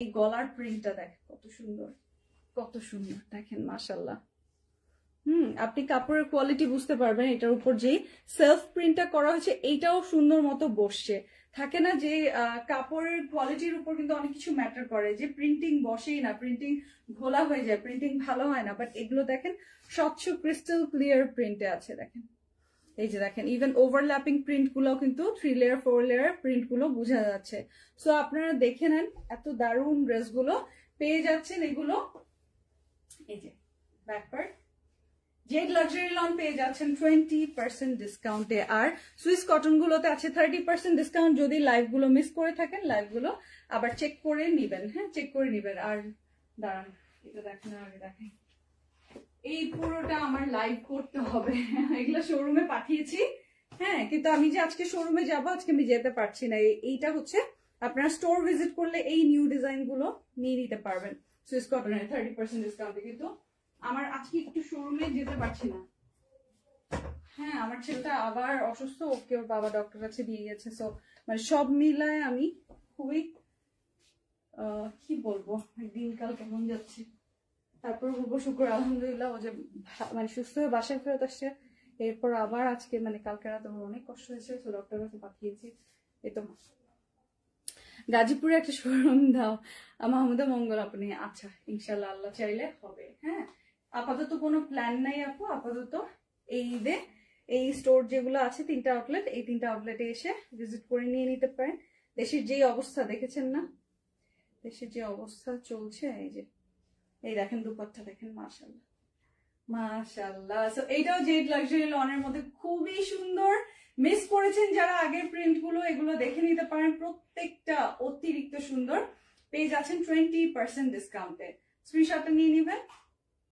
এই গলার প্রিন্টটা দেখেন কত সুন্দর, কত সুন্দর দেখেন মাশাআল্লাহ। আপনি কাপড়ের কোয়ালিটি বুঝতে পারবেন এটার উপর যে সেলফ প্রিন্টটা করা হয়েছে এইটাও সুন্দর মতো বসছে। থাকে না যে কাপড়ের কোয়ালিটির উপর কিন্তু অনেক কিছু ম্যাটার করে, যে প্রিন্টিং বসেই না, প্রিন্টিং ঘোলা হয়ে যায়, প্রিন্টিং ভালো হয় না, বাট এগুলো দেখেন স্বচ্ছ ক্রিস্টাল ক্লিয়ার প্রিন্টে আছে। দেখেন এই যে দেখেন ইভেন ওভারল্যাপিং প্রিন্ট গুলো কিন্তু 3 লেয়ার 4 লেয়ার প্রিন্ট গুলো বোঝা যাচ্ছে। সো আপনারা দেখে নেন এত দারুণ ড্রেস গুলো পেয়ে যাচ্ছেন। এগুলো এই যে back part Z luxury loan পেয়ে যাচ্ছেন 20% ডিসকাউন্টে। আর সুইস কটন গুলোতে আছে 30% ডিসকাউন্ট। যদি লাইভ গুলো মিস করে থাকেন লাইভ গুলো আবার চেক করে নিবেন, হ্যাঁ চেক করে নিবেন। আর দাঁড়ান এটা দেখেন, আগে দেখেন এই পুরোটা আমার লাইভ করতে হবে, এগুলো শোরুমে পাঠিয়েছি, হ্যাঁ কিন্তু আমি যে আজকে শোরুমে যাব আজকে আমি যেতে পারছি না। এইটা হচ্ছে আপনারা স্টোর ভিজিট করলে এই নিউ ডিজাইন গুলো নিয়ে নিতে পারবেন সুইস কটনের 30% ডিসকাউন্টে। কিন্তু আমার আজকে একটু শোরুমে যেতে পারছি না, হ্যাঁ আমার ছেলেটা আবার অসুস্থ, ওকে ওর বাবা ডক্টর কাছে দিয়ে গেছে। সো মানে সব মিলায় আমি খুবই কি বলবো দিনকাল কেমন যাচ্ছে। তারপর বলবো শুক্র আলহামদুলিল্লাহ ও যে মানে সুস্থ হয়ে বাসায় ফেরত আসছে। এরপর আবার আজকে মানে কালকে রাতে আমার অনেক কষ্ট হয়েছে, তো ডক্টর কাছে পাঠিয়েছি। এই তো গাজীপুরে একটা শোরুম দাও মাহমুদা মঙ্গল আপনি, আচ্ছা ইনশাল্লাহ আল্লাহ চাইলে হবে। হ্যাঁ আপাতত কোনো প্ল্যান নাই আপু, আপাতত এই ঈদে এই স্টোর যেগুলো আছে 3টা আউটলেট, এই 3টা আউটলেটে এসে ভিজিট করে নিয়ে নিতে পারেন। দেশের যে অবস্থা দেখেছেন না, দেশের যে অবস্থা চলছে, এই যে এই দেখেন দুপাট্টা দেখেন মাশাআল্লাহ মাশাআল্লাহ। সো এইটাও জেড লাক্সারি লনের মধ্যে খুবই সুন্দর। মিস করেছেন যারা আগের প্রিন্ট গুলো, এগুলো দেখে নিতে পারেন, প্রত্যেকটা অতিরিক্ত সুন্দর। পেয়ে যাচ্ছেন 20% ডিসকাউন্টে, স্ক্রিনশটটা নিয়ে নেবেন।